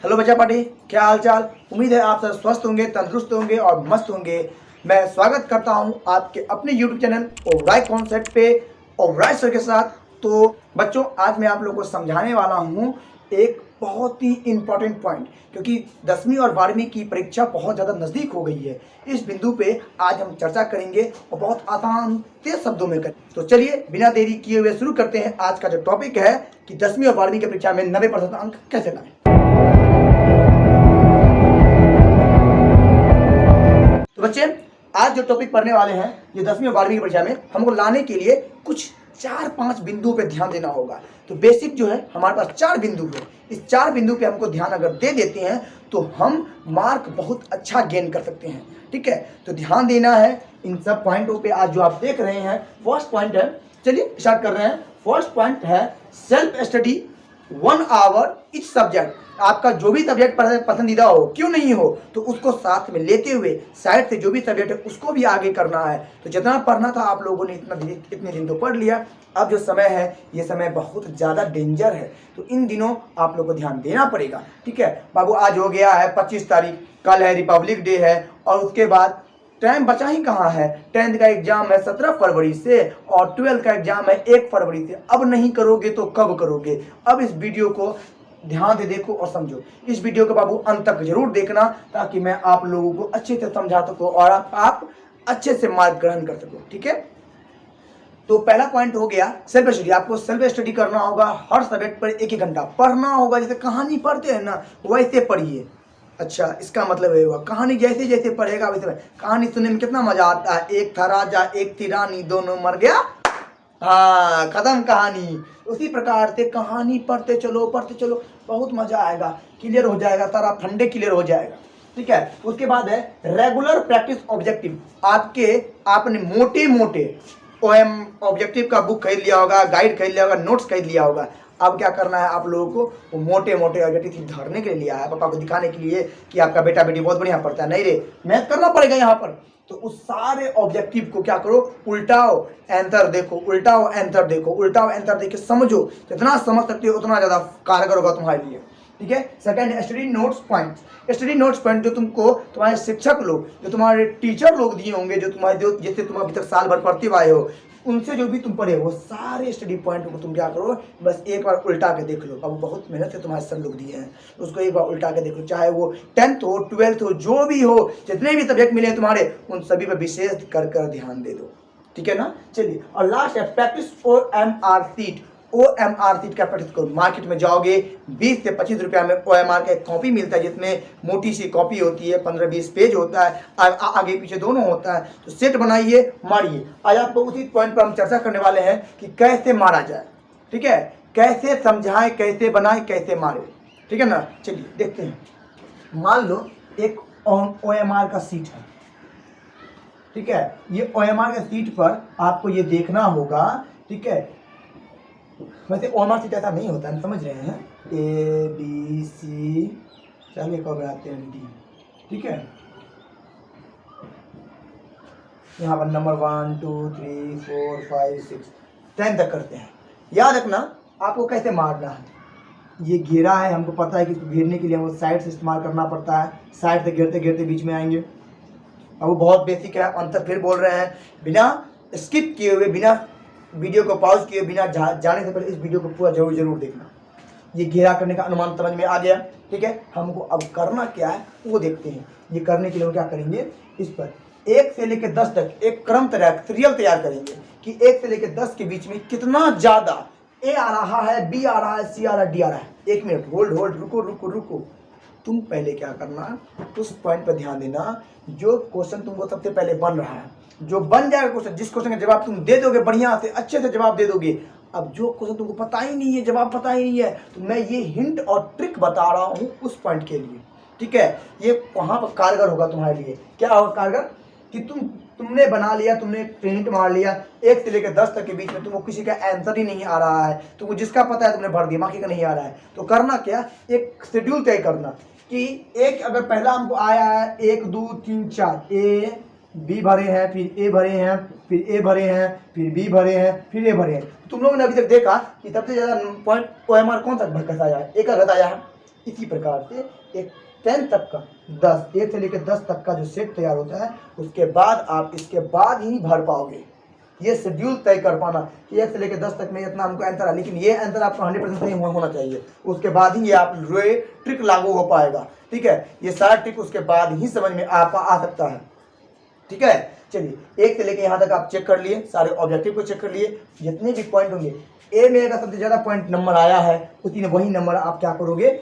Hello बच्चा party, क्या हाल चाल। उम्मीद है आप सब स्वस्थ होंगे, तंदुरुस्त होंगे और मस्त होंगे। मैं स्वागत करता हूं आपके अपने YouTube चैनल ओवराय कॉन्सेप्ट पे ओवराय सर के साथ। तो बच्चों, आज मैं आप लोगों को समझाने वाला हूं एक बहुत ही इम्पोर्टेंट पॉइंट, क्योंकि 10वीं और 12वीं की परीक्षा बहुत ज़्यादा नज़दीक हो गई है। इस बिंदु पे आज हम चर्चा करेंगे और बहुत आसान तेज शब्दों में करें। तो चलिए बिना देरी किए हुए शुरू करते हैं। आज का जो टॉपिक है कि 10वीं और 12वीं की परीक्षा में 90% अंक कैसे लाएं। तो बच्चे, आज जो टॉपिक पढ़ने वाले हैं ये 10वीं और 12वीं की परीक्षा में हमको लाने के लिए कुछ 4-5 बिंदुओं पे ध्यान देना होगा। तो बेसिक जो है हमारे पास 4 बिंदु है। इस 4 बिंदु पे हमको ध्यान अगर दे देते हैं तो हम मार्क बहुत अच्छा गेन कर सकते हैं। ठीक है, तो ध्यान देना है इन सब पॉइंटों पे। आज जो आप देख रहे हैं फर्स्ट पॉइंट है, चलिए स्टार्ट कर रहे हैं। फर्स्ट पॉइंट है self study 1 hour each subject. आपका जो भी सब्जेक्ट पसंदीदा हो, क्यों नहीं हो, तो उसको साथ में लेते हुए साइड से जो भी सब्जेक्ट है उसको भी आगे करना है। तो जितना पढ़ना था आप लोगों ने इतने दिन तो पढ़ लिया। अब जो समय है ये समय बहुत ज़्यादा डेंजर है, तो इन दिनों आप लोगों को ध्यान देना पड़ेगा। ठीक है बाबू, आज हो गया है 25 तारीख, कल है रिपब्लिक डे है और उसके बाद टाइम बचा ही कहाँ है। 10th का एग्जाम है 17 फरवरी से और 12th का एग्जाम है 1 फरवरी से। अब नहीं करोगे तो कब करोगे। अब इस वीडियो को ध्यान से देखो और समझो। इस वीडियो को बाबू अंत तक जरूर देखना, ताकि मैं आप लोगों को अच्छे से समझा सकूं और आप अच्छे से मार्क ग्रहण कर सको। ठीक है, तो पहला पॉइंट हो गया सेल्फ स्टडी। आपको सेल्फ स्टडी करना होगा। हर सब्जेक्ट पर 1-1 घंटा पढ़ना होगा। जैसे कहानी पढ़ते हैं ना, वैसे पढ़िए। अच्छा, इसका मतलब ये हुआ कहानी जैसे जैसे पढ़ेगा वैसे। कहानी सुनने में कितना मजा आता है। एक था राजा, एक थी रानी, दोनों मर गया, हाँ खत्म कहानी। उसी प्रकार से कहानी पढ़ते चलो बहुत मजा आएगा। क्लियर हो जाएगा, सारा फंडे क्लियर हो जाएगा। ठीक है, उसके बाद है रेगुलर प्रैक्टिस ऑब्जेक्टिव। आपने मोटे मोटे ओएम ऑब्जेक्टिव का बुक खरीद लिया होगा, गाइड खरीद लिया होगा, नोट्स खरीद लिया होगा। अब क्या करना है आप लोगों को, वो मोटे मोटे ऑब्जेक्टिव धरने के लिए लिया है, पापा को दिखाने के लिए कि आपका बेटा बेटी बहुत बढ़िया पढ़ता है। नहीं रे, मैथ करना पड़ेगा यहाँ पर। तो उस सारे ऑब्जेक्टिव को क्या करो, उल्टाओ आंसर देखो, उल्टाओ आंसर देखो, उल्टाओ आंसर देख के समझो। जितना समझ सकते हो उतना ज़्यादा कारगर होगा तुम्हारे लिए। ठीक है, second study notes point. Study notes point जो तुमको तुम्हारे शिक्षक लोग, जो तुम्हारे टीचर लोग दिए होंगे, जो जिससे तुम अभी तक साल भर पढ़ते आए हो, उनसे जो भी तुम पढ़े वो सारे स्टडी पॉइंट को तुम क्या करो, बस एक बार उल्टा के देख लो। अब बहुत मेहनत से तुम्हारे सर लोग दिए हैं, उसको एक बार उल्टा के देख लो। चाहे वो 10th हो, 12th हो, जो भी हो, जितने भी सब्जेक्ट मिले तुम्हारे, उन सभी पर विशेष कर ध्यान दे दो। ठीक है ना। चलिए, और लास्ट है practice OMR seat. OMR seat का प्रैक्टिस करो। मार्केट में जाओगे 20 से 25 रुपया में OMR का एक कॉपी मिलता है, जिसमें मोटी सी कॉपी होती है, 15-20 पेज होता है, आगे पीछे दोनों होता है। तो सेट बनाइए, मारिए। आज आपको उसी पॉइंट पर हम चर्चा करने वाले हैं कि कैसे मारा जाए। ठीक है, कैसे समझाएं, कैसे बनाएं, कैसे मारे। ठीक है ना। चलिए देखते हैं। मान लो एक OMR का सीट है। ठीक है, ये OMR के सीट पर आपको ये देखना होगा। ठीक है, वैसे OMR सीट ऐसा नहीं होता है, समझ रहे हैं। ABC, चलिए कब बनाते हैं D। ठीक है, यहाँ पर नंबर 1 2 3 4 5 6 10 तक करते हैं। याद रखना आपको कैसे मारना है। ये घेरा है, हमको पता है कि इसको घेरने के लिए हमको साइड से इस्तेमाल करना पड़ता है। साइड से घेरते घेरते बीच में आएंगे। अब वो बहुत बेसिक है, अंतर फिर बोल रहे हैं। बिना स्किप किए हुए, बिना वीडियो को पॉज किए, बिना जाने से पहले इस वीडियो को पूरा जरूर देखना। ये घेरा करने का अनुमान समझ में आ गया। ठीक है, हमको अब करना क्या है वो देखते हैं। ये करने के लिए क्या करेंगे, इस पर 1 से लेकर 10 तक एक क्रम सीरियल तैयार करेंगे कि 1 से लेकर 10 के बीच में कितना ज़्यादा A आ रहा है, B आ रहा है, C आ रहा है, D आ रहा है। 1 मिनट होल्ड, रुको। तुम पहले क्या करना, उस पॉइंट पर ध्यान देना जो क्वेश्चन तुमको सबसे पहले बन रहा है। जो बन जाएगा क्वेश्चन, जिस क्वेश्चन का जवाब तुम दे दोगे, बढ़िया से अच्छे से जवाब दे दोगे। अब जो क्वेश्चन तुमको पता ही नहीं है, जवाब पता ही नहीं है, तो मैं ये हिंट और ट्रिक बता रहा हूँ उस पॉइंट के लिए। ठीक है, ये वहाँ पर कारगर होगा तुम्हारे लिए। क्या होगा कारगर, कि तुमने बना लिया, तुमने हिंट मार लिया 1 से लेकर 10 तक के बीच में तुमको किसी का आंसर ही नहीं आ रहा है, तुमको जिसका पता है तुमने भर दिया, बाकी का नहीं आ रहा है। तो करना क्या, एक शेड्यूल तय करना कि एक अगर पहला हमको आया है 1 2 3 4, A B भरे हैं, फिर A भरे हैं, फिर A भरे हैं, फिर B भरे हैं, फिर A भरे हैं। तुम लोगों ने अभी तक देखा कि सबसे ज़्यादा पॉइंट OMR कौन सा घटाया है, A का घटाया है। इसी प्रकार से एक 10 तक का 10 1 से लेकर 10 तक का जो सेट तैयार होता है, उसके बाद आप इसके बाद ही भर पाओगे। ये शेड्यूल तय कर पाना कि 1 से लेकर 10 तक में इतना हमको आंसर है, लेकिन ये आंसर आपको 100% नहीं होना चाहिए, उसके बाद ही ये आप ट्रिक लागू हो पाएगा। ठीक है, ये सारा ट्रिक उसके बाद ही समझ में आ सकता है। ठीक है, चलिए 1 से लेकर यहाँ तक आप चेक कर लिए, सारे ऑब्जेक्टिव को चेक कर लिए, जितने भी पॉइंट होंगे ए में अगर सबसे ज़्यादा पॉइंट नंबर आया है उसी में वही नंबर आप क्या करोगे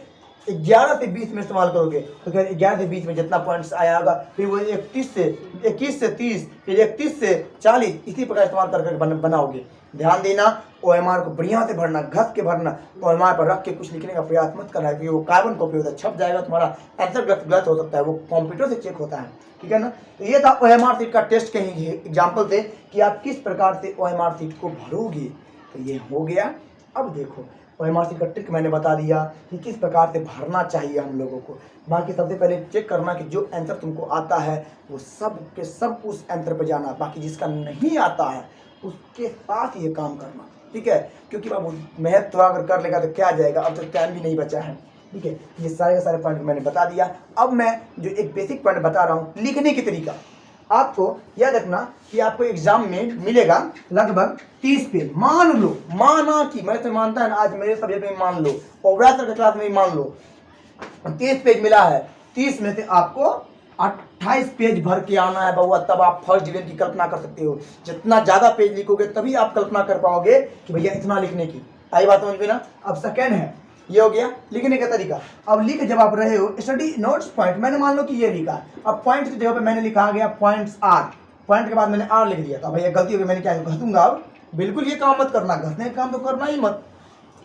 11 से 20 में इस्तेमाल करोगे। तो फिर 11 से 20 में जितना पॉइंट्स आया होगा फिर वो 21 से 30 फिर 31 से 40 इसी प्रकार इस्तेमाल करके बनाओगे। ध्यान देना, OMR को बढ़िया से भरना, घस के भरना, OMR पर रख के कुछ लिखने का प्रयास मत करना है कि वो कार्बन कॉपी होता है, छप जाएगा, तुम्हारा आंसर गलत हो सकता है, वो कंप्यूटर से चेक होता है। ठीक है ना, तो ये था OMR सीट का टेस्ट के ही एग्जाम्पल थे कि आप किस प्रकार से OMR सीट को भरोगे। तो ये हो गया। अब देखो OMR सीट का ट्रिक मैंने बता दिया कि किस प्रकार से भरना चाहिए हम लोगों को। बाकी सबसे पहले चेक करना कि जो आंसर तुमको आता है वो सब के सब उस आंसर पर जाना, बाकी जिसका नहीं आता है उसके साथ ये काम करना। ठीक है, क्योंकि बाबू मेहनत थोड़ा अगर कर लेगा तो क्या जाएगा, अब तो टाइम भी नहीं बचा है। ठीक है, ये सारे के सारे पॉइंट मैंने बता दिया। अब मैं जो एक बेसिक पॉइंट बता रहा हूँ लिखने की तरीका, आपको याद रखना कि आपको एग्जाम में मिलेगा लगभग 30 पेज। मान लो, माना कि मैं तो मानता है ना, आज मेरे सब्जेक्ट में मान लो और वैसे क्लास में मान लो 30 पेज मिला है, 30 में से आपको 28 पेज भर के आना है बउआ, तब आप फर्स्ट डिवीजन की कल्पना कर सकते हो। जितना ज्यादा पेज लिखोगे तभी आप कल्पना कर पाओगे कि भैया इतना लिखने की। आई बात समझ में ना। अब सेकेंड है, ये हो गया लिखने का तरीका। अब लिख जब आप रहे हो स्टडी नोट्स पॉइंट, मैंने मान लो कि ये लिखा, अब पॉइंट की जगह पे मैंने लिखा गया पॉइंट्स आर, पॉइंट के बाद मैंने आर लिख दिया। तो भैया गलती हो गई, मैंने क्या घसूंगा? अब बिल्कुल ये काम मत करना, घसने का काम तो करना ही मत।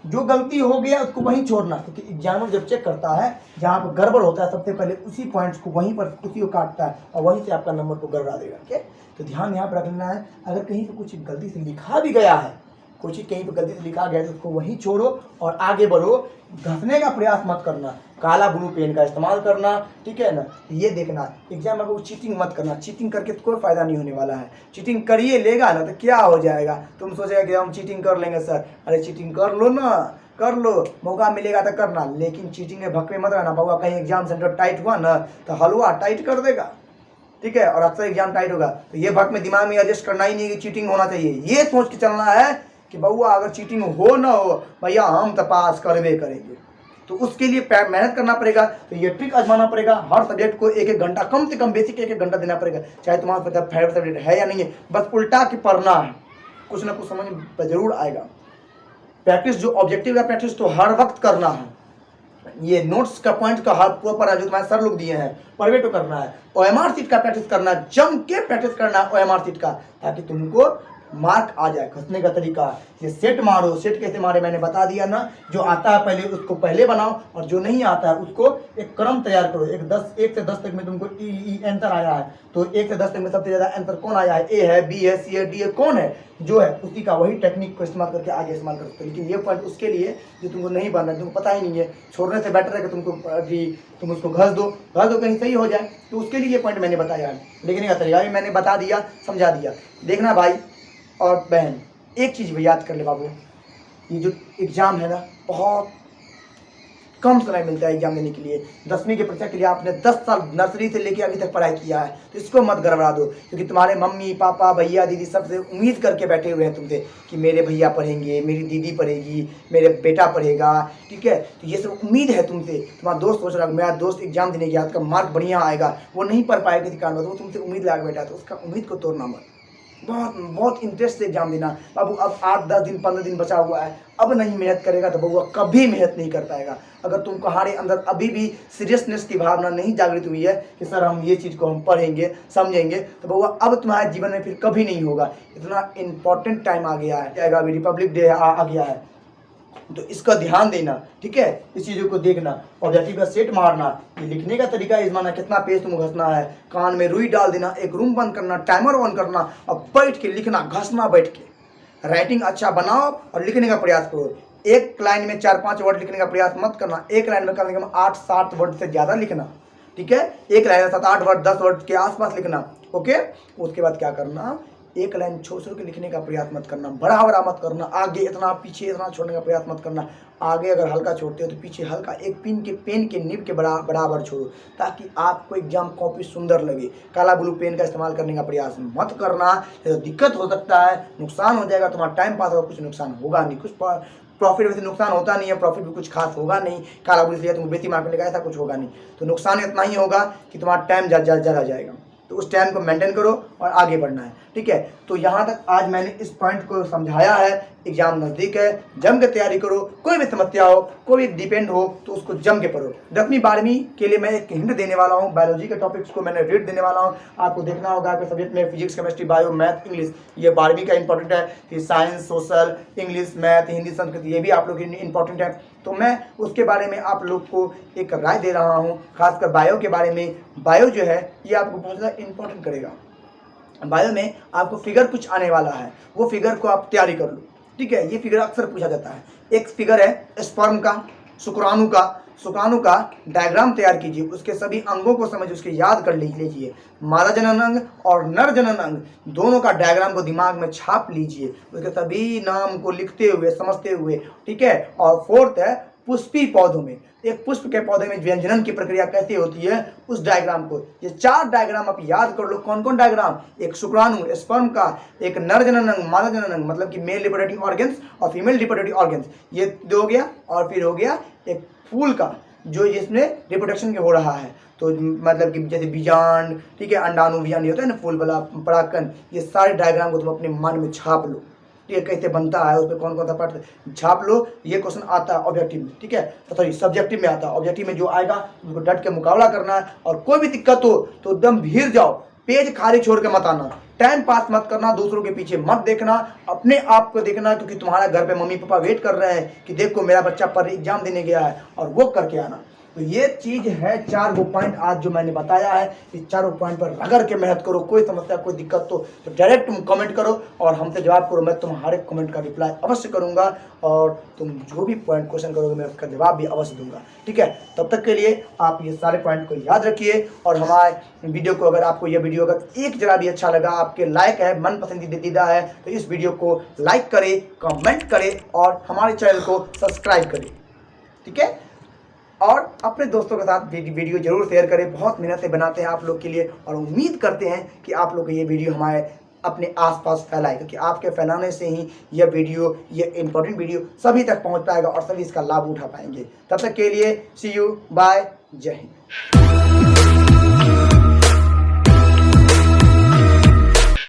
जो गलती हो गया उसको वहीं छोड़ना, क्योंकि एग्जामिनर जब चेक करता है जहाँ पर गड़बड़ होता है सबसे पहले उसी पॉइंट्स को वहीं पर उसी को काटता है और वहीं से आपका नंबर को गड़बड़ा देगा। ठीक है, तो ध्यान यहाँ पर रखना है, अगर कहीं पर कुछ गलती से लिखा भी गया है, कुछ ही कहीं पर गलती से लिखा गया तो उसको वहीं छोड़ो और आगे बढ़ो, घसने का प्रयास मत करना, काला ब्लू पेन का इस्तेमाल करना। ठीक है ना, ये देखना एग्जाम में चीटिंग मत करना, चीटिंग करके तो कोई फायदा नहीं होने वाला है। चीटिंग करिए लेगा ना तो क्या हो जाएगा, तुम सोचेगा कि हम चीटिंग कर लेंगे सर, अरे चीटिंग कर लो ना, कर लो, मौका मिलेगा तो करना, लेकिन चीटिंग में भक्के मत रहना बाबा। कहीं एग्जाम सेंटर टाइट हुआ ना तो हलवा टाइट कर देगा। ठीक है, और अक्सर एग्जाम टाइट होगा तो ये भक्त में दिमाग में एडजस्ट करना ही नहीं कि चीटिंग होना चाहिए, ये सोच के चलना है कि बउआ अगर चीटिंग हो ना हो भैया हम तो पास करवे करेंगे। तो उसके लिए मेहनत करना पड़ेगा, तो ये ट्रिक आजमाना पड़ेगा। हर सब्जेक्ट को 1-1 घंटा, कम से कम बेसिक 1-1 घंटा देना पड़ेगा, चाहे तुम्हारा फेवरेट सब्जेक्ट है या नहीं है, बस उल्टा के पढ़ना है, कुछ ना कुछ समझ में जरूर आएगा। प्रैक्टिस जो ऑब्जेक्टिव का प्रैक्टिस तो हर वक्त करना है, ये नोट्स का पॉइंट का हर प्रॉपर है जो तुम्हारे सर लोग दिए हैं परवेटो करना है। OMR सीट का प्रैक्टिस करना, जम के प्रैक्टिस करना है OMR सीट का, ताकि तुमको मार्क आ जाए। खसने का तरीका ये सेट मारो, सेट कैसे मारे मैंने बता दिया ना, जो आता है पहले उसको पहले बनाओ और जो नहीं आता है उसको एक क्रम तैयार करो। 1 से 10 तक में तुमको आंसर आया है तो 1 से 10 तक में सबसे ज्यादा आंसर कौन आया है, ए है, बी है, सी है, डी है, कौन है जो है उसी का वही टेक्निक को इस्तेमाल करके आगे इस्तेमाल कर सकते हो। लेकिन ये पॉइंट उसके लिए जो तुमको नहीं बनना है, तुमको पता ही नहीं है, छोड़ने से बेटर है कि तुम उसको घस दो कहीं सही हो जाए। तो उसके लिए ये पॉइंट मैंने बताया है, लिखने का तरीका भी मैंने बता दिया, समझा दिया। देखना भाई और बहन, एक चीज़ भी याद कर ले बाबू, ये जो एग्ज़ाम है ना बहुत कम समय मिलता है एग्जाम देने के लिए। 10वीं की परीक्षा के लिए आपने 10 साल नर्सरी से लेकर अभी तक पढ़ाई किया है, तो इसको मत गड़बड़ा दो, क्योंकि तुम्हारे मम्मी पापा भैया दीदी सबसे उम्मीद करके बैठे हुए हैं तुमसे कि मेरे भैया पढ़ेंगे, मेरी दीदी पढ़ेगी, मेरे बेटा पढ़ेगा। ठीक है, तो ये सब उम्मीद है तुमसे। तुम्हारा दोस्त सोच रहा है मेरा दोस्त एग्जाम देने गया, उसका मार्क बढ़िया आएगा, वो नहीं पढ़ पाएगा किसी कारण, तो वो तुमसे उम्मीद लगा बैठा, तो उसका उम्मीद को तोड़ना मत, बहुत इंटरेस्ट से एग्जाम देना बाबू। अब 8-10 दिन 15 दिन बचा हुआ है, अब नहीं मेहनत करेगा तो बउआ कभी मेहनत नहीं कर पाएगा। अगर तुम्हारे अंदर अभी भी सीरियसनेस की भावना नहीं जागृत हुई है कि सर हम ये चीज़ को हम पढ़ेंगे समझेंगे, तो बउआ अब तुम्हारे जीवन में फिर कभी नहीं होगा। इतना इम्पोर्टेंट टाइम आ गया है, अभी रिपब्लिक डे आ गया है, तो इसका ध्यान देना। ठीक है, इस चीज़ों को देखना, ऑब्जेक्टिव का सेट मारना, ये लिखने का तरीका इस्तेमाल, कितना पेज तुम घसना है, कान में रुई डाल देना, एक रूम बंद करना, टाइमर ऑन करना और बैठ के लिखना, घसना बैठ के। राइटिंग अच्छा बनाओ और लिखने का प्रयास करो। एक लाइन में 4-5 वर्ड लिखने का प्रयास मत करना, एक लाइन में कम से कम 8-7 वर्ड से ज़्यादा लिखना। ठीक है, एक लाइन में 7-8 वर्ड 10 वर्ड के आसपास लिखना। ओके, उसके बाद क्या करना, एक लाइन छोड़ छोड़ के लिखने का प्रयास मत करना, बड़ा बड़ा मत करना, आगे इतना पीछे इतना छोड़ने का प्रयास मत करना। आगे अगर हल्का छोड़ते हो तो पीछे हल्का, एक पेन के निब के बराबर छोड़ो, ताकि आपको एग्जाम कॉपी सुंदर लगे। काला ब्लू पेन का इस्तेमाल करने का प्रयास मत करना, तो दिक्कत हो सकता है, नुकसान हो जाएगा, तुम्हारा टाइम पास होगा, कुछ नुकसान होगा नहीं, कुछ प्रॉफिट वैसे नुकसान होता नहीं है, प्रॉफिट भी कुछ खास होगा नहीं। काला ब्लू लिया तुम बेती मार मिलेगा, ऐसा कुछ होगा नहीं। तो नुकसान इतना ही होगा कि तुम्हारा टाइम ज़्यादा जाएगा। तो उस टाइम को मेंटेन करो और आगे बढ़ना है, ठीक है। तो यहाँ तक आज मैंने इस पॉइंट को समझाया है। एग्जाम नज़दीक है, जम के तैयारी करो। कोई भी समस्या हो, कोई भी डिपेंड हो, तो उसको जम के पढ़ो। 10वीं 12वीं के लिए मैं एक हिंट देने वाला हूँ, बायोलॉजी के टॉपिक्स को मैंने रीड देने वाला हूँ। आपको देखना होगा कि सब्जेक्ट में physics, chemistry, bio, math, English, ये 12वीं का इंपॉर्टेंट है। फिर science, social, English, math, Hindi, Sanskrit, ये भी आप लोग के लिए इंपॉर्टेंट है। तो मैं उसके बारे में आप लोग को एक राय दे रहा हूँ, खासकर बायो के बारे में। बायो जो है ये आपको बहुत ज़्यादा इंपॉर्टेंट करेगा। बायो में आपको फिगर कुछ आने वाला है, वो फिगर को आप तैयारी कर लो, ठीक है। ये फिगर अक्सर पूछा जाता है। एक फिगर है स्पर्म का, शुक्राणु का डायग्राम तैयार कीजिए, उसके सभी अंगों को समझ उसके याद कर लीजिए। मादा जनन अंग और नर जनन अंग दोनों का डायग्राम को दिमाग में छाप लीजिए, उसके सभी नाम को लिखते हुए, समझते हुए, ठीक है। और फोर्थ है पुष्पी पौधों में, एक पुष्प के पौधे में व्यंजनन की प्रक्रिया कैसे होती है, उस डायग्राम को, ये 4 डायग्राम आप याद कर लो। कौन कौन डायग्राम? एक शुक्राणु स्पर्म का, एक नर जनन अंग मादा जनन अंग मतलब कि मेल रिप्रोडक्टिव ऑर्गन्स और फीमेल रिप्रोडक्टिव ऑर्गन्स, ये 2 हो गया। और फिर हो गया एक फूल का, जो जिसमें रिप्रोडक्शन हो रहा है, तो मतलब कि जैसे बीजांड, ठीक है, अंडाणु बीजांड होता है ना, फूल वाला परागकण, ये सारे डायग्राम को तुम अपने मन में छाप लो, ठीक है। कैसे बनता है, उसमें कौन कौन सा पार्ट छाप लो। ये क्वेश्चन आता है ऑब्जेक्टिव में, ठीक है, सॉरी सब्जेक्टिव में आता है। ऑब्जेक्टिव में जो आएगा उसको डट के मुकाबला करना है। और कोई भी दिक्कत हो तो एकदम भीड़ जाओ, पेज खाली छोड़ के मत आना, टाइम पास मत करना, दूसरों के पीछे मत देखना, अपने आप को देखना, क्योंकि तुम्हारा घर पे मम्मी पापा वेट कर रहे हैं कि देखो मेरा बच्चा पर एग्जाम देने गया है, और वो करके आना। तो ये चीज है 4 वो पॉइंट आज जो मैंने बताया है। इस 4 पॉइंट पर रगड़ के मेहनत करो। कोई समस्या, कोई दिक्कत तो डायरेक्ट तुम कमेंट करो और हमसे जवाब करो। मैं तुम्हारे कमेंट का रिप्लाई अवश्य करूंगा, और तुम जो भी पॉइंट क्वेश्चन करोगे मैं उसका जवाब भी अवश्य दूंगा, ठीक है। तब तक के लिए आप ये सारे पॉइंट को याद रखिए। और हमारे वीडियो को, अगर आपको ये वीडियो अगर एक जरा भी अच्छा लगा, आपके लाइक है, मन पसंदीदा है, तो इस वीडियो को लाइक करें, कमेंट करें और हमारे चैनल को सब्सक्राइब करें, ठीक है। और अपने दोस्तों के साथ वीडियो जरूर शेयर करें। बहुत मेहनत से बनाते हैं आप लोग के लिए, और उम्मीद करते हैं कि आप लोग ये वीडियो हमारे अपने आसपास फैलाए, क्योंकि आपके फैलाने से ही यह वीडियो, ये इंपॉर्टेंट वीडियो सभी तक पहुंच पाएगा और सभी इसका लाभ उठा पाएंगे। तब तक के लिए सी यू, बाय, जय हिंद।